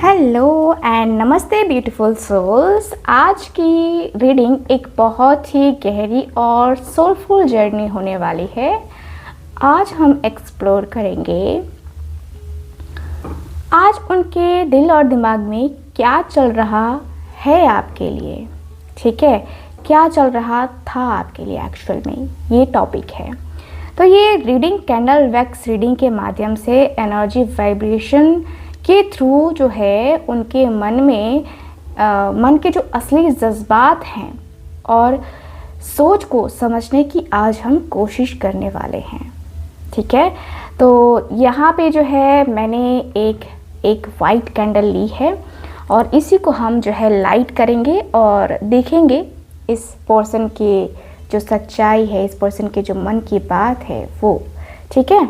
Hello and नमस्ते beautiful souls. आज की रीडिंग एक बहुत ही गहरी और सोलफुल जर्नी होने वाली है। आज हम एक्सप्लोर करेंगे आज उनके दिल और दिमाग में क्या चल रहा है आपके लिए। ठीक है, क्या चल रहा था आपके लिए एक्चुअल में, ये टॉपिक है। तो ये रीडिंग कैंडल वैक्स रीडिंग के माध्यम से एनर्जी वाइब्रेशन के थ्रू जो है उनके मन में मन के जो असली जज्बात हैं और सोच को समझने की आज हम कोशिश करने वाले हैं। ठीक है, तो यहाँ पे जो है मैंने एक वाइट कैंडल ली है और इसी को हम जो है लाइट करेंगे और देखेंगे इस पर्सन के जो सच्चाई है, इस पर्सन के जो मन की बात है वो। ठीक है,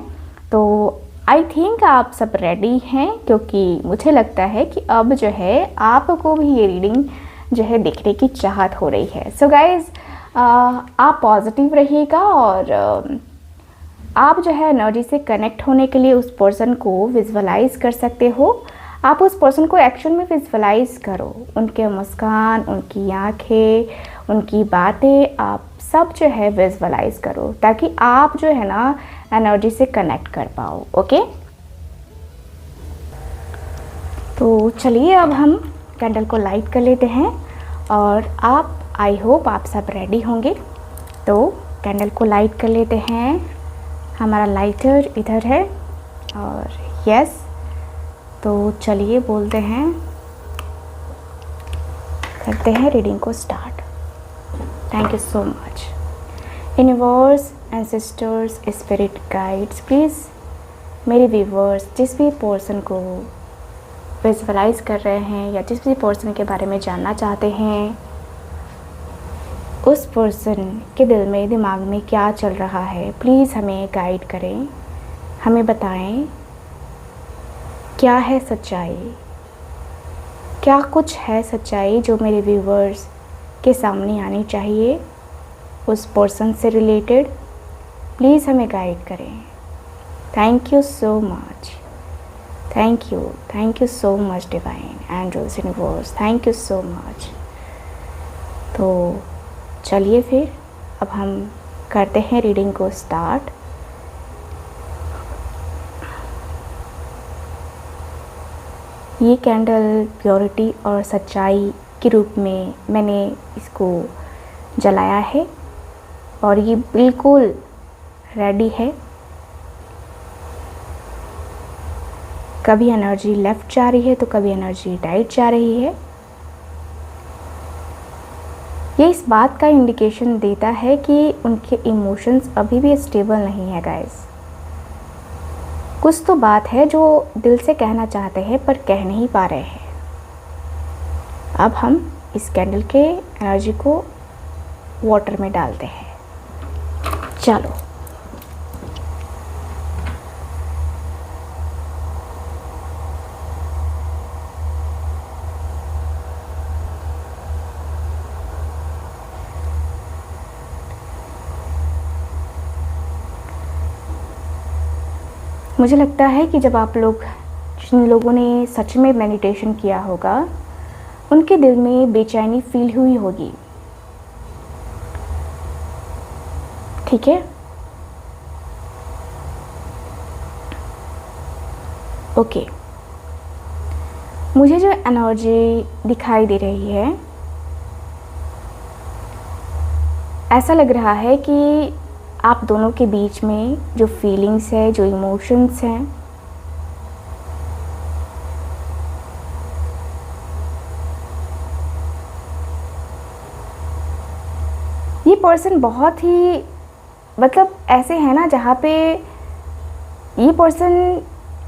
तो आई थिंक आप सब रेडी हैं, क्योंकि मुझे लगता है कि अब जो है आपको भी ये रीडिंग जो है देखने की चाहत हो रही है। सो गाइज, आप पॉजिटिव रहिएगा और आप जो है एनर्जी से कनेक्ट होने के लिए उस पर्सन को विजुअलाइज कर सकते हो। आप उस पर्सन को एक्चुअल में विजुअलाइज करो, उनके मुस्कान, उनकी आंखें, उनकी बातें, आप सब जो है विजुअलाइज करो ताकि आप जो है ना एनर्जी से कनेक्ट कर पाओ। ओके, तो चलिए अब हम कैंडल को लाइट कर लेते हैं और आई होप आप सब रेडी होंगे। तो कैंडल को लाइट कर लेते हैं। हमारा लाइटर इधर है और यस, तो चलिए बोलते हैं, करते हैं रीडिंग को start. Thank you so much universe, ancestors, spirit guides, please मेरे व्यूवर्स जिस भी पर्सन को विजुअलाइज कर रहे हैं या जिस भी पर्सन के बारे में जानना चाहते हैं, उस पर्सन के दिल में दिमाग में क्या चल रहा है, प्लीज़ हमें गाइड करें, हमें बताएं क्या है सच्चाई, क्या कुछ है सच्चाई जो मेरे व्यूवर्स के सामने आनी चाहिए उस पर्सन से रिलेटेड। प्लीज़ हमें गाइड करें। Thank you so much, thank you so much divine angels universe, thank you so much. तो चलिए फिर अब हम करते हैं रीडिंग को स्टार्ट। ये कैंडल प्योरिटी और सच्चाई के रूप में मैंने इसको जलाया है और ये बिल्कुल रेडी है। कभी एनर्जी लेफ़्ट जा रही है तो कभी एनर्जी राइट जा रही है। ये इस बात का इंडिकेशन देता है कि उनके इमोशंस अभी भी स्टेबल नहीं है गाइस। कुछ तो बात है जो दिल से कहना चाहते हैं पर कह नहीं पा रहे हैं। अब हम इस कैंडल के एनर्जी को वाटर में डालते हैं। चलो, मुझे लगता है कि जब आप लोग, जिन लोगों ने सच में मेडिटेशन किया होगा, उनके दिल में बेचैनी फील हुई होगी। ठीक है, ओके। मुझे जो एनर्जी दिखाई दे रही है, ऐसा लग रहा है कि आप दोनों के बीच में जो फीलिंग्स है, जो इमोशंस हैं, ये पर्सन बहुत ही मतलब ऐसे है ना जहाँ पे ये पर्सन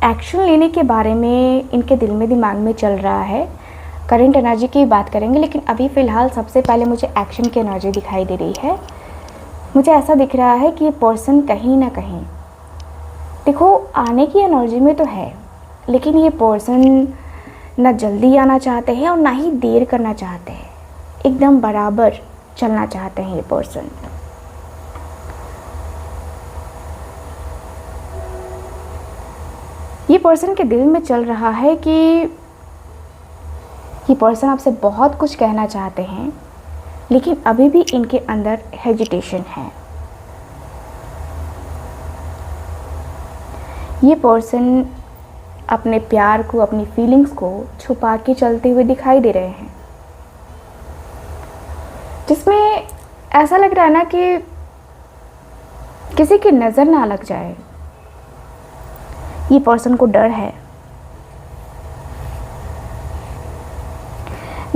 एक्शन लेने के बारे में इनके दिल में दिमाग में चल रहा है। करंट एनर्जी की बात करेंगे, लेकिन अभी फ़िलहाल सबसे पहले मुझे एक्शन की एनर्जी दिखाई दे रही है। मुझे ऐसा दिख रहा है कि ये पर्सन कहीं ना कहीं, देखो आने की एनर्जी में तो है, लेकिन ये पर्सन ना जल्दी आना चाहते हैं और ना ही देर करना चाहते हैं, एकदम बराबर चलना चाहते हैं ये पर्सन। ये पर्सन के दिल में चल रहा है कि ये पर्सन आपसे बहुत कुछ कहना चाहते हैं, लेकिन अभी भी इनके अंदर हेजिटेशन है। ये पर्सन अपने प्यार को, अपनी फीलिंग्स को छुपा के चलते हुए दिखाई दे रहे हैं, जिसमें ऐसा लग रहा है ना कि किसी की नज़र ना लग जाए। ये पर्सन को डर है।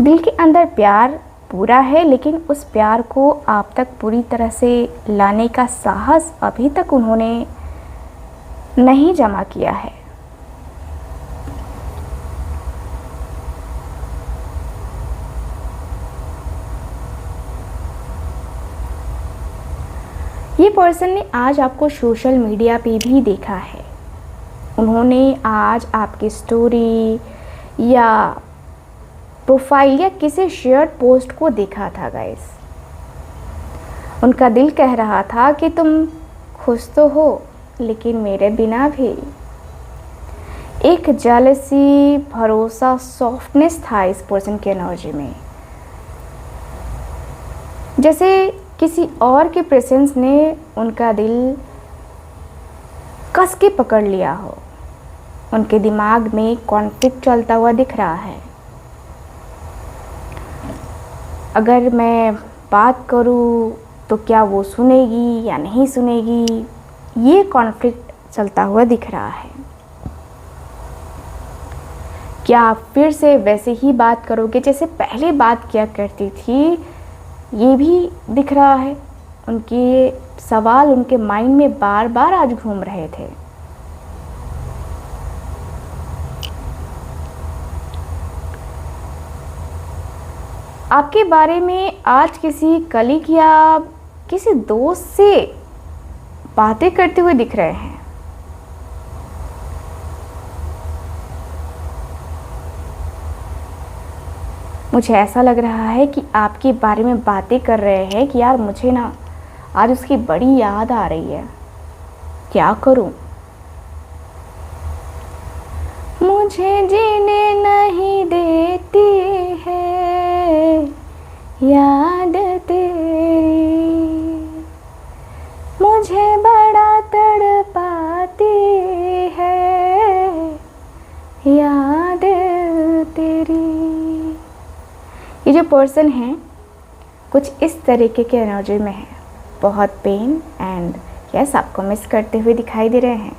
दिल के अंदर प्यार पूरा है, लेकिन उस प्यार को आप तक पूरी तरह से लाने का साहस अभी तक उन्होंने नहीं जमा किया है। ये पर्सन ने आज आपको सोशल मीडिया पे भी देखा है। उन्होंने आज आपकी स्टोरी या प्रोफाइल या किसी शेयर्ड पोस्ट को देखा था गाइस। उनका दिल कह रहा था कि तुम खुश तो हो, लेकिन मेरे बिना भी। एक जेलसी, भरोसा, सॉफ्टनेस था इस पर्सन की एनर्जी में, जैसे किसी और के प्रेजेंस ने उनका दिल कस के पकड़ लिया हो। उनके दिमाग में कॉन्फ्लिक्ट चलता हुआ दिख रहा है। अगर मैं बात करूं तो क्या वो सुनेगी या नहीं सुनेगी, ये कॉन्फ्लिक्ट चलता हुआ दिख रहा है। क्या आप फिर से वैसे ही बात करोगे जैसे पहले बात किया करती थी, ये भी दिख रहा है। उनके सवाल उनके माइंड में बार बार आज घूम रहे थे। आपके बारे में आज किसी कलीग या किसी दोस्त से बातें करते हुए दिख रहे हैं। मुझे ऐसा लग रहा है कि आपके बारे में बातें कर रहे हैं कि यार मुझे ना आज उसकी बड़ी याद आ रही है, क्या करूं। मुझे जीने नहीं देती है याद तेरी, मुझे बड़ा तड़पाती है याद तेरी। ये जो पर्सन है कुछ इस तरीके के एनर्जी में है, बहुत पेन एंड यस आपको मिस करते हुए दिखाई दे रहे हैं।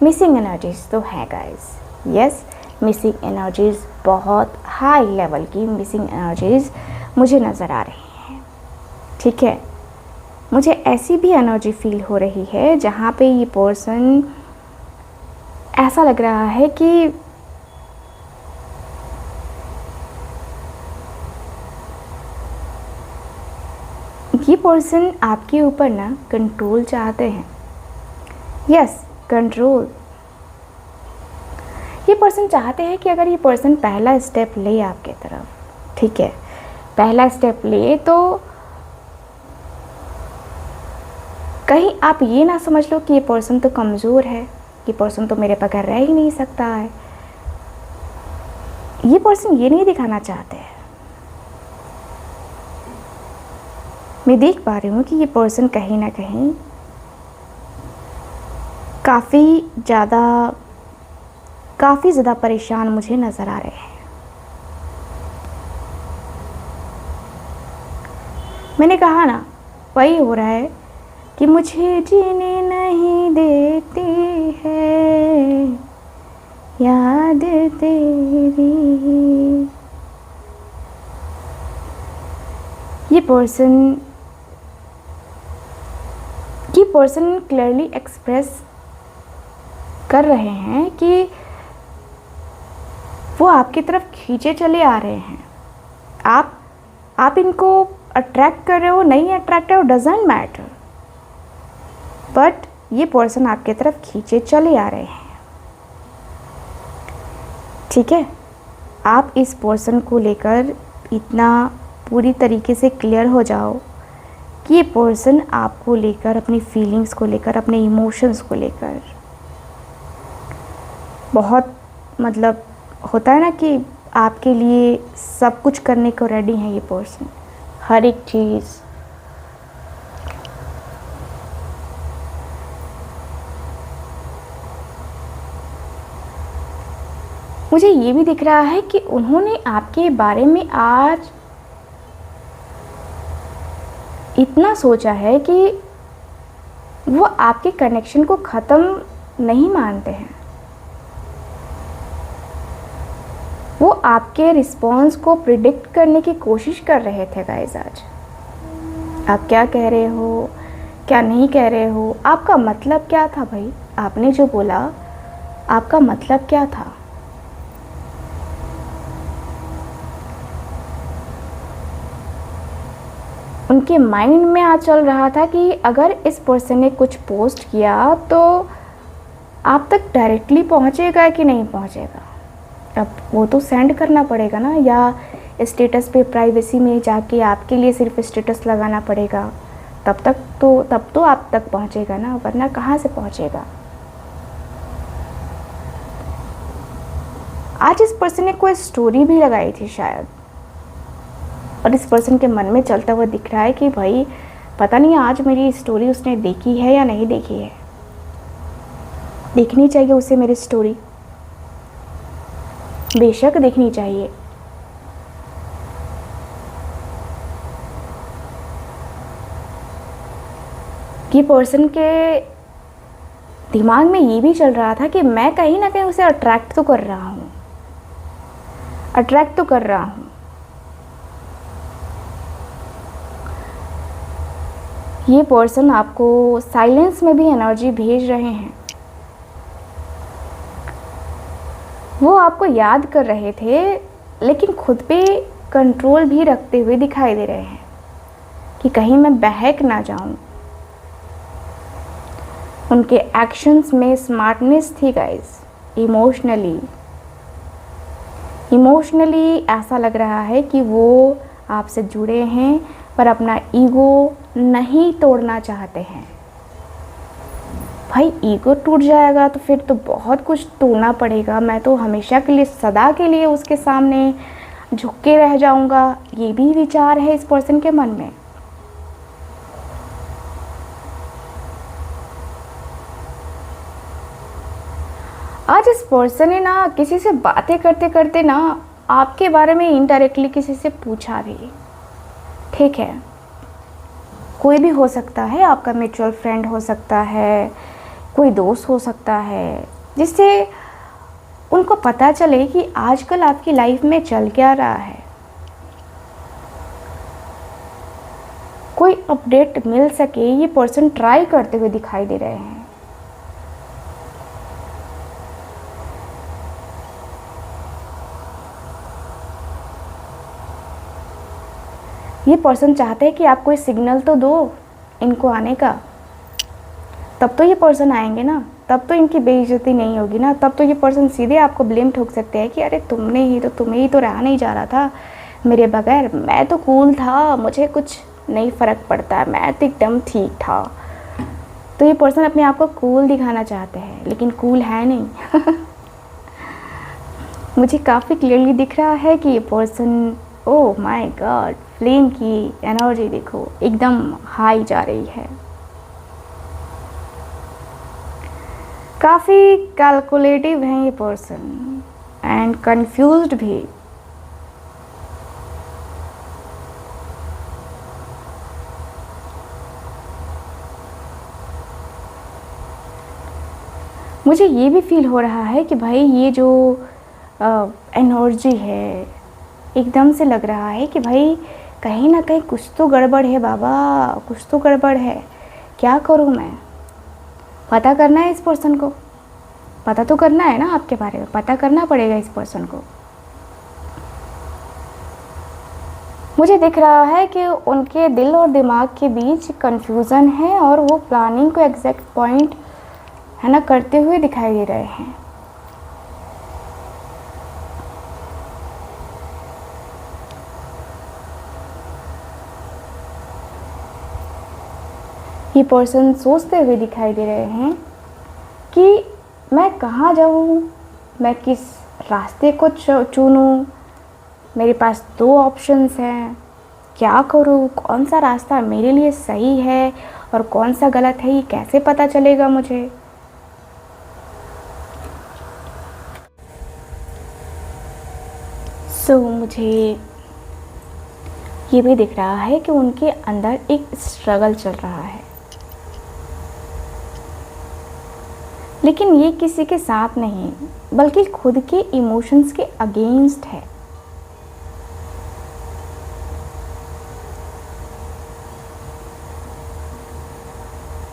मिसिंग एनर्जीज तो है गाइस, यस मिसिंग एनर्जीज, बहुत हाई लेवल की मिसिंग एनर्जीज मुझे नज़र आ रही हैं। ठीक है, मुझे ऐसी भी एनर्जी फील हो रही है जहाँ पे ये पर्सन ऐसा लग रहा है कि ये पर्सन आपके ऊपर ना कंट्रोल चाहते हैं। Yes control. ये पर्सन चाहते हैं कि अगर ये पर्सन पहला स्टेप ले आपके तरफ, ठीक है, पहला स्टेप ले तो कहीं आप ये ना समझ लो कि ये पर्सन तो कमज़ोर है, ये पर्सन तो मेरे बगैर रह ही नहीं सकता है। ये पर्सन ये नहीं दिखाना चाहते हैं। मैं देख पा रही हूँ कि ये पर्सन कहीं ना कहीं काफ़ी ज़्यादा परेशान मुझे नज़र आ रहे हैं। मैंने कहा ना, वही हो रहा है कि मुझे जीने नहीं देती है याद तेरी। ये पर्सन क्लियरली एक्सप्रेस कर रहे हैं कि वो आपकी तरफ खींचे चले आ रहे हैं। आप इनको अट्रैक्ट कर रहे हो, नहीं अट्रैक्ट हो, डजेंट मैटर, बट ये पर्सन आपकी तरफ खींचे चले आ रहे हैं। ठीक है, आप इस पर्सन को लेकर इतना पूरी तरीके से क्लियर हो जाओ कि ये पर्सन आपको लेकर, अपनी फीलिंग्स को लेकर, अपने इमोशंस को लेकर बहुत, मतलब होता है ना कि आपके लिए सब कुछ करने को रेडी है ये पर्सन, हर एक चीज़। मुझे ये भी दिख रहा है कि उन्होंने आपके बारे में आज इतना सोचा है कि वो आपके कनेक्शन को ख़त्म नहीं मानते हैं। वो आपके रिस्पॉन्स को प्रिडिक्ट करने की कोशिश कर रहे थे गाइस आज। आप क्या कह रहे हो, क्या नहीं कह रहे हो, आपका मतलब क्या था भाई? आपने जो बोला, आपका मतलब क्या था? उनके माइंड में आज चल रहा था कि अगर इस पर्सन ने कुछ पोस्ट किया तो आप तक डायरेक्टली पहुंचेगा कि नहीं पहुंचेगा। अब वो तो सेंड करना पड़ेगा ना, या स्टेटस पे प्राइवेसी में जाके आपके लिए सिर्फ स्टेटस लगाना तब तो आप तक पहुंचेगा ना, वरना कहाँ से पहुंचेगा। आज इस पर्सन ने कोई स्टोरी भी लगाई थी शायद, और इस पर्सन के मन में चलता हुआ दिख रहा है कि भाई पता नहीं आज मेरी स्टोरी उसने देखी है या नहीं देखी है। देखनी चाहिए उसे मेरी स्टोरी, बेशक देखनी चाहिए। कि पर्सन के दिमाग में ये भी चल रहा था कि मैं कहीं ना कहीं उसे अट्रैक्ट तो कर रहा हूँ, ये पर्सन आपको साइलेंस में भी एनर्जी भेज रहे हैं। वो आपको याद कर रहे थे, लेकिन खुद पे कंट्रोल भी रखते हुए दिखाई दे रहे हैं कि कहीं मैं बहक ना जाऊं। उनके एक्शंस में स्मार्टनेस थी गाइस। इमोशनली ऐसा लग रहा है कि वो आपसे जुड़े हैं, पर अपना ईगो नहीं तोड़ना चाहते हैं। भाई ईगो टूट जाएगा तो फिर तो बहुत कुछ तोड़ना पड़ेगा। मैं तो हमेशा के लिए, सदा के लिए उसके सामने झुक के रह जाऊंगा, ये भी विचार है इस पर्सन के मन में। आज इस पर्सन ने ना किसी से बातें करते करते ना आपके बारे में इनडायरेक्टली किसी से पूछा भी। ठीक है, कोई भी हो सकता है, आपका म्यूचुअल फ्रेंड हो सकता है, कोई दोस्त हो सकता है, जिससे उनको पता चले कि आजकल आपकी लाइफ में चल क्या रहा है। कोई अपडेट मिल सके, ये पर्सन ट्राई करते हुए दिखाई दे रहे हैं। ये पर्सन चाहते हैं कि आप कोई सिग्नल तो दो इनको आने का, तब तो ये पर्सन आएंगे ना, तब तो इनकी बेइज्जती नहीं होगी ना। तब तो ये पर्सन सीधे आपको ब्लेम ठोक सकते हैं कि अरे तुम्हें ही तो रहा नहीं जा रहा था मेरे बगैर, मैं तो कूल था, मुझे कुछ नहीं फ़र्क पड़ता, मैं तो एकदम ठीक था। तो ये पर्सन अपने आप को कूल दिखाना चाहते हैं, लेकिन कूल है नहीं। मुझे काफ़ी क्लियरली दिख रहा है कि ये person, oh my God, flame की एनर्जी देखो एकदम हाई जा रही है। काफ़ी कैलकुलेटिव हैं ये पर्सन एंड कंफ्यूज्ड भी। मुझे ये भी फील हो रहा है कि भाई ये जो एनर्जी है, एकदम से लग रहा है कि भाई कहीं ना कहीं कुछ तो गड़बड़ है बाबा, कुछ तो गड़बड़ है। क्या करूं मैं? पता करना है इस पर्सन को, पता तो करना है ना, आपके बारे में पता करना पड़ेगा इस पर्सन को। मुझे दिख रहा है कि उनके दिल और दिमाग के बीच कंफ्यूजन है, और वो प्लानिंग को एग्जैक्ट पॉइंट है ना करते हुए दिखाई दे रहे हैं। ये पर्सन सोचते हुए दिखाई दे रहे हैं कि मैं कहाँ जाऊँ, मैं किस रास्ते को चुनूँ, मेरे पास दो ऑप्शंस हैं, क्या करूँ, कौन सा रास्ता मेरे लिए सही है और कौन सा गलत है, ये कैसे पता चलेगा मुझे। मुझे ये भी दिख रहा है कि उनके अंदर एक स्ट्रगल चल रहा है, लेकिन ये किसी के साथ नहीं बल्कि खुद के इमोशंस के अगेंस्ट है।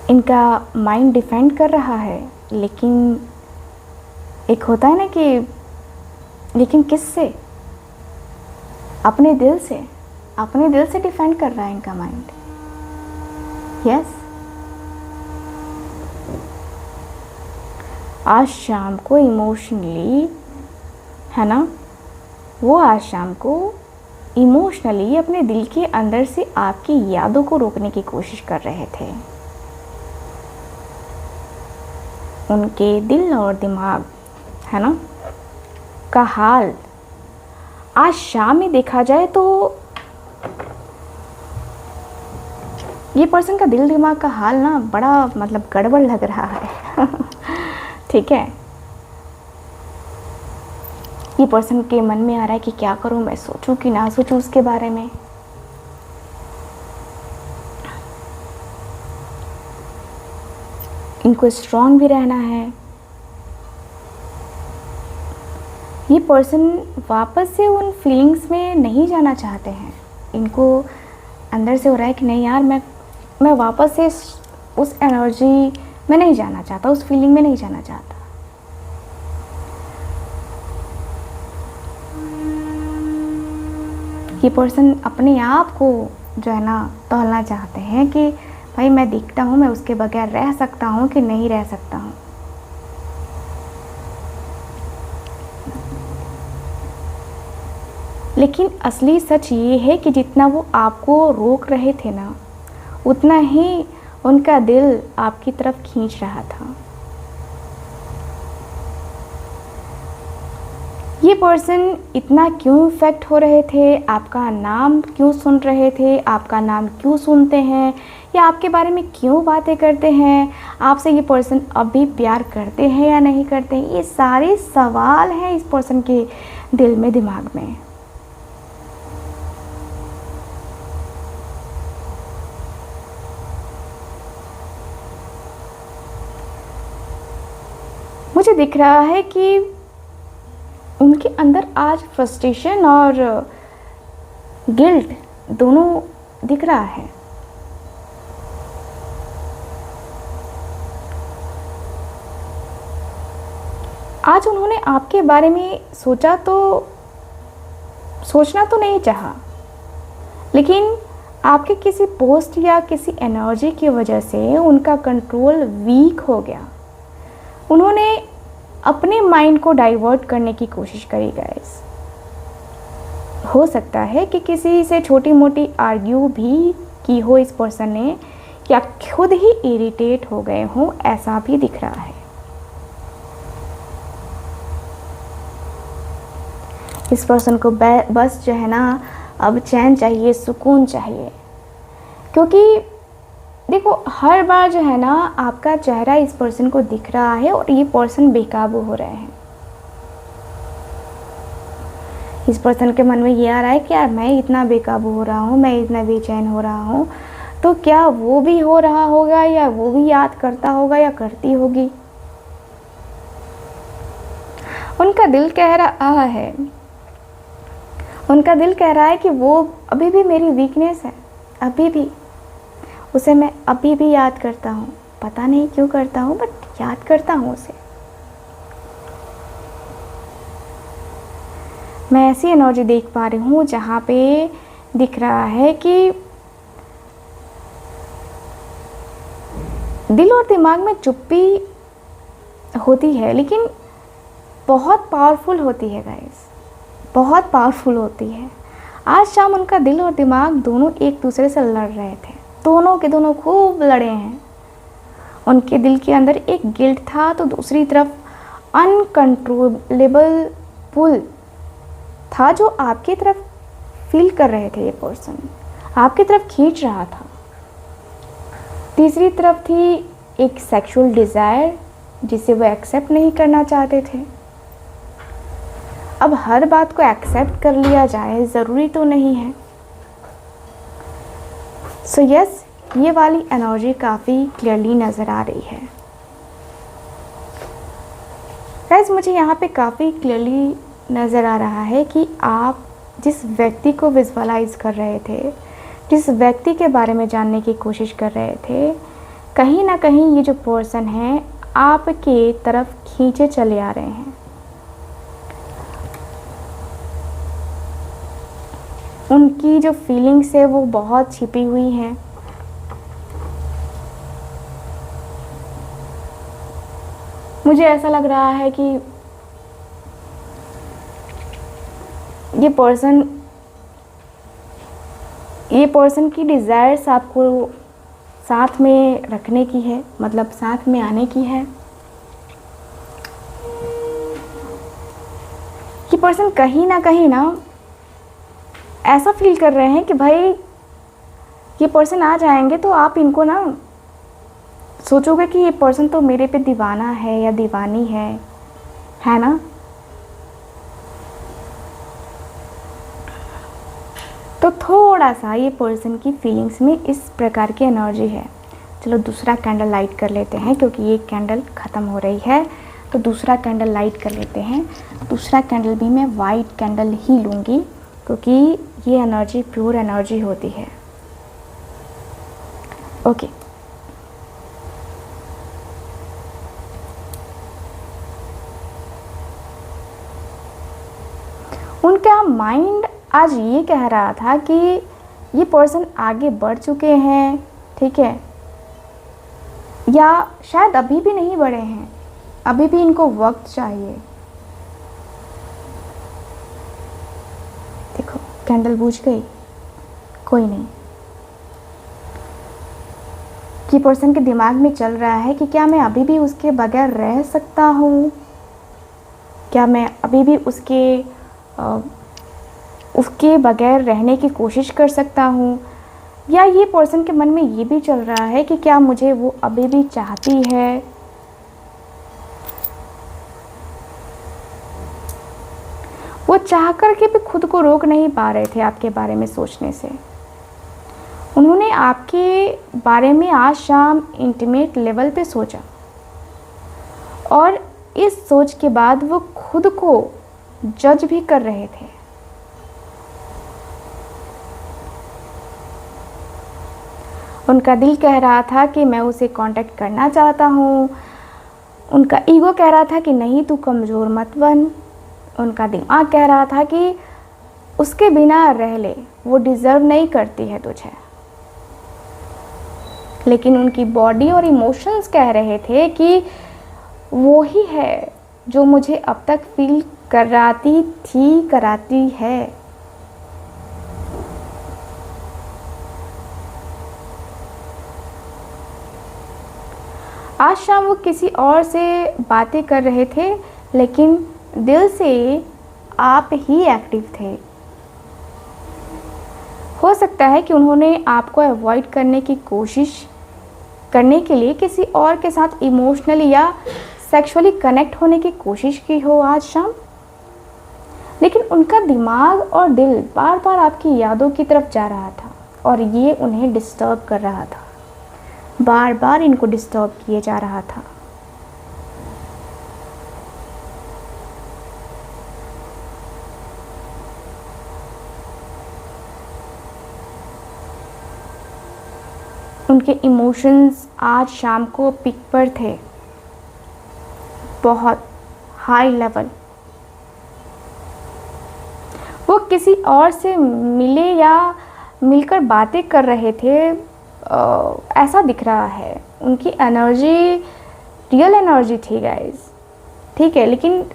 इनका माइंड डिफेंड कर रहा है, लेकिन एक होता है ना कि लेकिन किससे? अपने दिल से। अपने दिल से डिफेंड कर रहा है इनका माइंड। यस, आज शाम को इमोशनली, है ना, वो आज शाम को इमोशनली अपने दिल के अंदर से आपकी यादों को रोकने की कोशिश कर रहे थे। उनके दिल और दिमाग, है ना, का हाल आज शाम में देखा जाए तो ये पर्सन का दिल दिमाग का हाल ना बड़ा मतलब गड़बड़ लग रहा है। ठीक है, ये पर्सन के मन में आ रहा है कि क्या करूं, मैं सोचूं कि ना सोचूं उसके बारे में। इनको स्ट्रांग भी रहना है। ये पर्सन वापस से उन फीलिंग्स में नहीं जाना चाहते हैं। इनको अंदर से हो रहा है कि नहीं यार, मैं वापस से उस एनर्जी में नहीं जाना चाहता, उस फीलिंग में नहीं जाना चाहता। ये पर्सन अपने आप को जो है ना तौलना चाहते हैं कि भाई मैं दिखता हूँ, मैं उसके बगैर रह सकता हूँ कि नहीं रह सकता हूँ। लेकिन असली सच ये है कि जितना वो आपको रोक रहे थे ना, उतना ही उनका दिल आपकी तरफ खींच रहा था। ये पर्सन इतना क्यों इफेक्ट हो रहे थे, आपका नाम क्यों सुन रहे थे, आपका नाम क्यों सुनते हैं, या आपके बारे में क्यों बातें करते हैं, आपसे ये पर्सन अभी प्यार करते हैं या नहीं करते हैं, ये सारे सवाल हैं इस पर्सन के दिल में, दिमाग में। मुझे दिख रहा है कि उनके अंदर आज फ्रस्ट्रेशन और गिल्ट दोनों दिख रहा है। आज उन्होंने आपके बारे में सोचना तो नहीं चाहा, लेकिन आपके किसी पोस्ट या किसी एनर्जी की वजह से उनका कंट्रोल वीक हो गया। उन्होंने अपने माइंड को डाइवर्ट करने की कोशिश करी गाइस। हो सकता है कि किसी से छोटी मोटी आर्ग्यू भी की हो इस पर्सन ने, या खुद ही इरिटेट हो गए हों, ऐसा भी दिख रहा है। इस पर्सन को बस जो है ना अब चैन चाहिए, सुकून चाहिए, क्योंकि देखो हर बार जो है ना आपका चेहरा इस पर्सन को दिख रहा है और ये पर्सन बेकाबू हो रहे हैं। इस पर्सन के मन में ये आ रहा है कि यार मैं इतना बेकाबू हो रहा हूँ, मैं इतना बेचैन हो रहा हूँ, तो क्या वो भी हो रहा होगा, या वो भी याद करता होगा या करती होगी। उनका दिल कह रहा है, उनका दिल कह रहा है कि वो अभी भी मेरी वीकनेस है, अभी भी उसे मैं अभी भी याद करता हूँ। पता नहीं क्यों करता हूँ, बट याद करता हूँ उसे। मैं ऐसी एनर्जी देख पा रही हूँ जहाँ पे दिख रहा है कि दिल और दिमाग में चुप्पी होती है, लेकिन बहुत पावरफुल होती है गाइस, बहुत पावरफुल होती है। आज शाम उनका दिल और दिमाग दोनों एक दूसरे से लड़ रहे थे, दोनों के दोनों खूब लड़े हैं। उनके दिल के अंदर एक गिल्ट था, तो दूसरी तरफ अनकंट्रोलेबल पुल था जो आपकी तरफ फील कर रहे थे, ये पर्सन आपकी तरफ खींच रहा था। तीसरी तरफ थी एक सेक्सुअल डिज़ायर जिसे वो एक्सेप्ट नहीं करना चाहते थे। अब हर बात को एक्सेप्ट कर लिया जाए ज़रूरी तो नहीं है। सो यस, ये वाली एनर्जी काफ़ी क्लियरली नज़र आ रही है। गाइस, मुझे यहाँ पे काफ़ी क्लियरली नज़र आ रहा है कि आप जिस व्यक्ति को विजुअलाइज कर रहे थे, जिस व्यक्ति के बारे में जानने की कोशिश कर रहे थे, कहीं ना कहीं ये जो पर्सन है आपके तरफ खींचे चले आ रहे हैं। उनकी जो फीलिंग्स है वो बहुत छिपी हुई हैं। मुझे ऐसा लग रहा है कि ये पर्सन की डिज़ायर्स आपको साथ में रखने की है, मतलब साथ में आने की है। ये पर्सन कहीं ना ऐसा फील कर रहे हैं कि भाई ये पर्सन आ जाएंगे तो आप इनको ना सोचोगे कि ये पर्सन तो मेरे पे दीवाना है या दीवानी है ना। तो थोड़ा सा ये पर्सन की फीलिंग्स में इस प्रकार की एनर्जी है। चलो दूसरा कैंडल लाइट कर लेते हैं, क्योंकि ये कैंडल ख़त्म हो रही है तो दूसरा कैंडल लाइट कर लेते हैं। दूसरा कैंडल भी मैं वाइट कैंडल ही लूँगी, क्योंकि ये एनर्जी प्योर एनर्जी होती है। ओके, उनका माइंड आज ये कह रहा था कि ये पर्सन आगे बढ़ चुके हैं, ठीक है, या शायद अभी भी नहीं बढ़े हैं, अभी भी इनको वक्त चाहिए। देखो कैंडल बुझ गई, कोई नहीं। कि पर्सन के दिमाग में चल रहा है कि क्या मैं अभी भी उसके बगैर रह सकता हूँ, क्या मैं अभी भी उसके बगैर रहने की कोशिश कर सकता हूँ, या ये पर्सन के मन में ये भी चल रहा है कि क्या मुझे वो अभी भी चाहती है। वो चाह कर के भी खुद को रोक नहीं पा रहे थे आपके बारे में सोचने से। उन्होंने आपके बारे में आज शाम इंटीमेट लेवल पे सोचा, और इस सोच के बाद वो खुद को जज भी कर रहे थे। उनका दिल कह रहा था कि मैं उसे कांटेक्ट करना चाहता हूँ, उनका ईगो कह रहा था कि नहीं तू कमज़ोर मत बन, उनका दिमाग कह रहा था कि उसके बिना रह ले, वो डिज़र्व नहीं करती है तुझे। लेकिन उनकी बॉडी और इमोशंस कह रहे थे कि वो ही है जो मुझे अब तक फील कराती है। आज शाम वो किसी और से बातें कर रहे थे, लेकिन दिल से आप ही एक्टिव थे। हो सकता है कि उन्होंने आपको अवॉइड करने की कोशिश करने के लिए किसी और के साथ इमोशनली या सेक्सुअली कनेक्ट होने की कोशिश की हो आज शाम, लेकिन उनका दिमाग और दिल बार बार आपकी यादों की तरफ जा रहा था और ये उन्हें डिस्टर्ब कर रहा था, बार बार इनको डिस्टर्ब किए जा रहा था। उनके इमोशंस आज शाम को पीक पर थे, बहुत हाई लेवल। वो किसी और से मिले या मिलकर बातें कर रहे थे, ऐसा दिख रहा है। उनकी एनर्जी रियल एनर्जी थी गाइस, ठीक है, लेकिन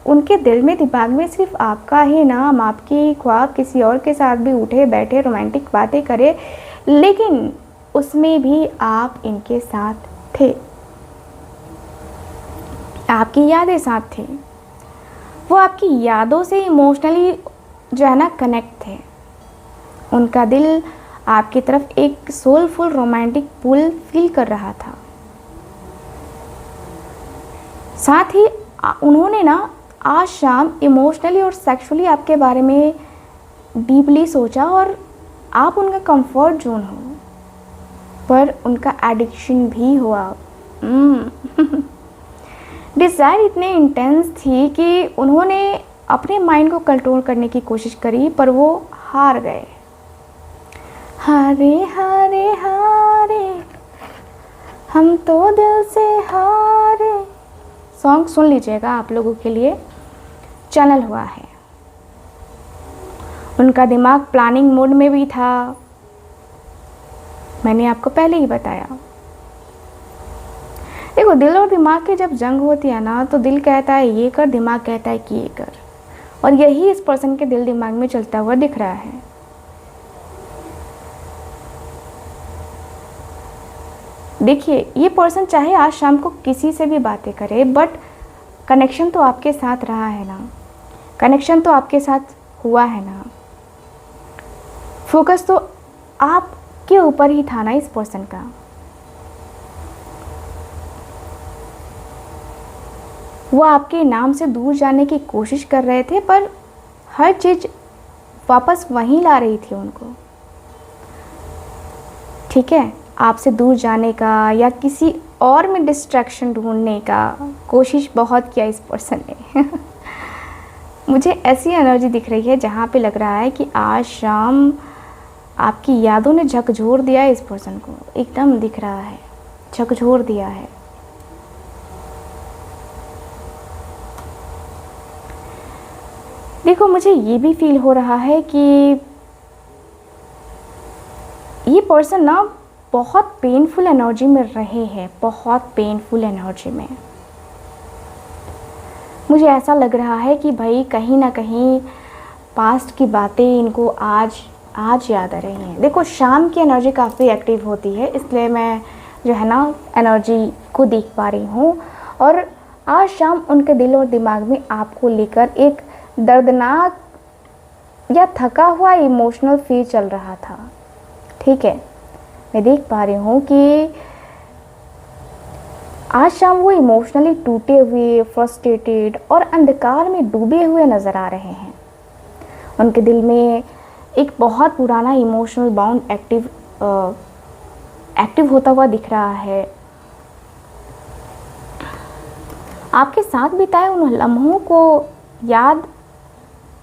उनके दिल में दिमाग में सिर्फ आपका ही नाम, आपकी ख्वाब किसी और के साथ भी उठे बैठे रोमांटिक बातें करे, लेकिन उसमें भी आप इनके साथ थे, आपकी यादें साथ थी। वो आपकी यादों से इमोशनली जो है ना कनेक्ट थे। उनका दिल आपकी तरफ एक सोलफुल रोमांटिक पुल फील कर रहा था। साथ ही उन्होंने ना आज शाम इमोशनली और सेक्सुअली आपके बारे में डीपली सोचा और आप उनका कंफर्ट जोन हो, पर उनका एडिक्शन भी हुआ। डिज़ायर इतने इंटेंस थी कि उन्होंने अपने माइंड को कंट्रोल करने की कोशिश करी, पर वो हार गए। हारे हारे हारे हम तो दिल से हारे सॉन्ग सुन लीजिएगा, आप लोगों के लिए चैनल हुआ है। उनका दिमाग प्लानिंग मोड में भी था, मैंने आपको पहले ही बताया। देखो, दिल और दिमाग की जब जंग होती है ना, तो दिल कहता है ये कर, दिमाग कहता है कि ये कर, और यही इस पर्सन के दिल दिमाग में चलता हुआ दिख रहा है। देखिए, ये पर्सन चाहे आज शाम को किसी से भी बातें करे, बट कनेक्शन तो आपके साथ रहा है ना, कनेक्शन तो आपके साथ हुआ है ना, फोकस तो आपके ऊपर ही था ना इस पर्सन का। वो आपके नाम से दूर जाने की कोशिश कर रहे थे, पर हर चीज़ वापस वहीं ला रही थी उनको। ठीक है, आपसे दूर जाने का या किसी और में डिस्ट्रैक्शन ढूंढने का कोशिश बहुत किया इस पर्सन ने। मुझे ऐसी एनर्जी दिख रही है जहाँ पे लग रहा है कि आज शाम आपकी यादों ने झकझोर दिया है इस पर्सन को, एकदम दिख रहा है, झकझोर दिया है। देखो, मुझे ये भी फील हो रहा है कि ये पर्सन ना बहुत पेनफुल एनर्जी में रहे हैं, बहुत पेनफुल एनर्जी में। मुझे ऐसा लग रहा है कि भाई कहीं ना कहीं पास्ट की बातें इनको आज याद आ रही हैं। देखो, शाम की एनर्जी काफ़ी एक्टिव होती है, इसलिए मैं जो है ना एनर्जी को देख पा रही हूँ। और आज शाम उनके दिल और दिमाग में आपको लेकर एक दर्दनाक या थका हुआ इमोशनल फील चल रहा था। ठीक है, मैं देख पा रही हूँ कि आज शाम वो इमोशनली टूटे हुए, फ्रस्ट्रेटेड और अंधकार में डूबे हुए नज़र आ रहे हैं। उनके दिल में एक बहुत पुराना इमोशनल बाउंड एक्टिव होता हुआ दिख रहा है। आपके साथ बिताए उन लम्हों को याद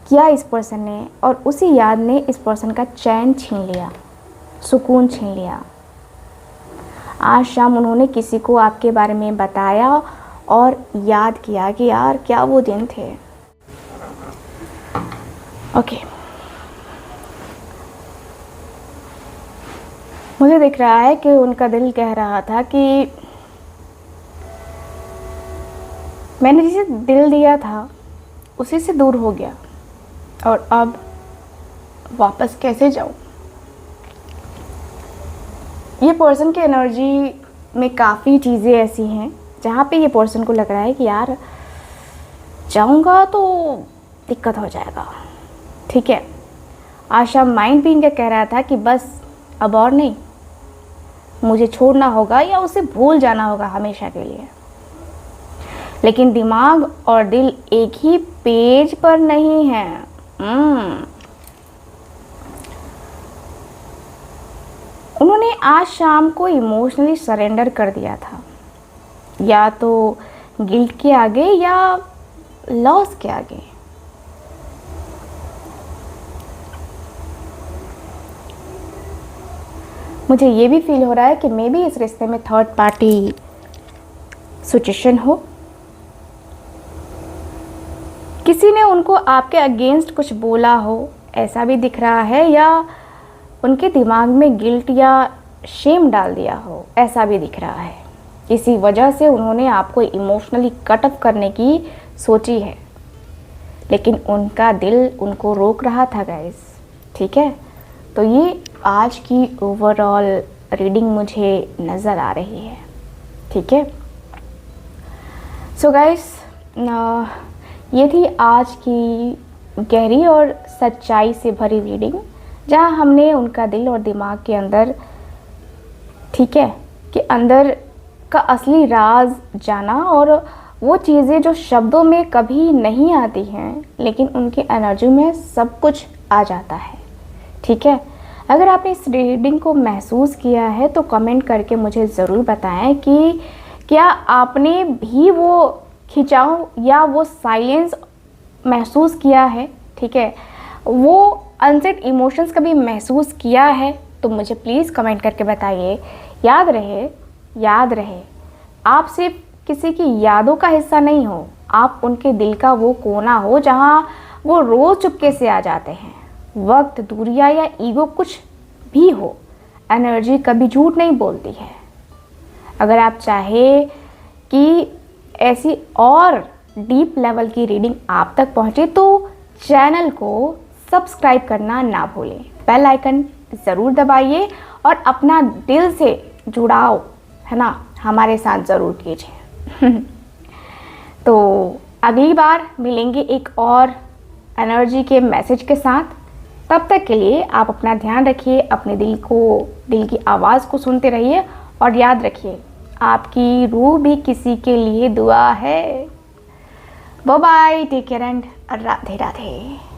किया इस पर्सन ने, और उसी याद ने इस पर्सन का चैन छीन लिया, सुकून छीन लिया। आज शाम उन्होंने किसी को आपके बारे में बताया और याद किया कि यार क्या वो दिन थे। ओके, मुझे दिख रहा है कि उनका दिल कह रहा था कि मैंने जिसे दिल दिया था उसी से दूर हो गया, और अब वापस कैसे जाऊं। ये पर्सन की एनर्जी में काफ़ी चीज़ें ऐसी हैं जहाँ पे ये पर्सन को लग रहा है कि यार जाऊंगा तो दिक्कत हो जाएगा। ठीक है, आशा माइंड भी इनका कह रहा था कि बस अब और नहीं, मुझे छोड़ना होगा या उसे भूल जाना होगा हमेशा के लिए। लेकिन दिमाग और दिल एक ही पेज पर नहीं है। उन्होंने आज शाम को इमोशनली सरेंडर कर दिया था, या तो गिल्ट के आगे या लॉस के आगे। मुझे ये भी फील हो रहा है कि मे बी इस रिश्ते में थर्ड पार्टी सिचुएशन हो। किसी ने उनको आपके अगेंस्ट कुछ बोला हो, ऐसा भी दिख रहा है, या उनके दिमाग में गिल्ट या शेम डाल दिया हो, ऐसा भी दिख रहा है। इसी वजह से उन्होंने आपको इमोशनली कट ऑफ करने की सोची है, लेकिन उनका दिल उनको रोक रहा था गाइस। ठीक है, तो ये आज की ओवरऑल रीडिंग मुझे नज़र आ रही है। ठीक है, सो गाइस, ये थी आज की गहरी और सच्चाई से भरी रीडिंग, जहां हमने उनका दिल और दिमाग के अंदर, ठीक है, कि अंदर का असली राज जाना, और वो चीज़ें जो शब्दों में कभी नहीं आती हैं लेकिन उनकी एनर्जी में सब कुछ आ जाता है। ठीक है, अगर आपने इस रीडिंग को महसूस किया है तो कमेंट करके मुझे ज़रूर बताएं कि क्या आपने भी वो खिंचाव या वो साइलेंस महसूस किया है। ठीक है, वो अनसेड इमोशंस कभी महसूस किया है तो मुझे प्लीज़ कमेंट करके बताइए। याद रहे आप सिर्फ किसी की यादों का हिस्सा नहीं हो, आप उनके दिल का वो कोना हो जहाँ वो रोज़ चुपके से आ जाते हैं। वक्त, दूरियां या ईगो कुछ भी हो, एनर्जी कभी झूठ नहीं बोलती है। अगर आप चाहे कि ऐसी और डीप लेवल की रीडिंग आप तक पहुंचे तो चैनल को सब्सक्राइब करना ना भूलें, बेल आइकन ज़रूर दबाइए और अपना दिल से जुड़ाव, है ना, हमारे साथ ज़रूर कीजिए। तो अगली बार मिलेंगे एक और एनर्जी के मैसेज के साथ। तब तक के लिए आप अपना ध्यान रखिए, अपने दिल की आवाज़ को सुनते रहिए और याद रखिए, आपकी रूह भी किसी के लिए दुआ है। Bye bye, take care and Radhe Radhe.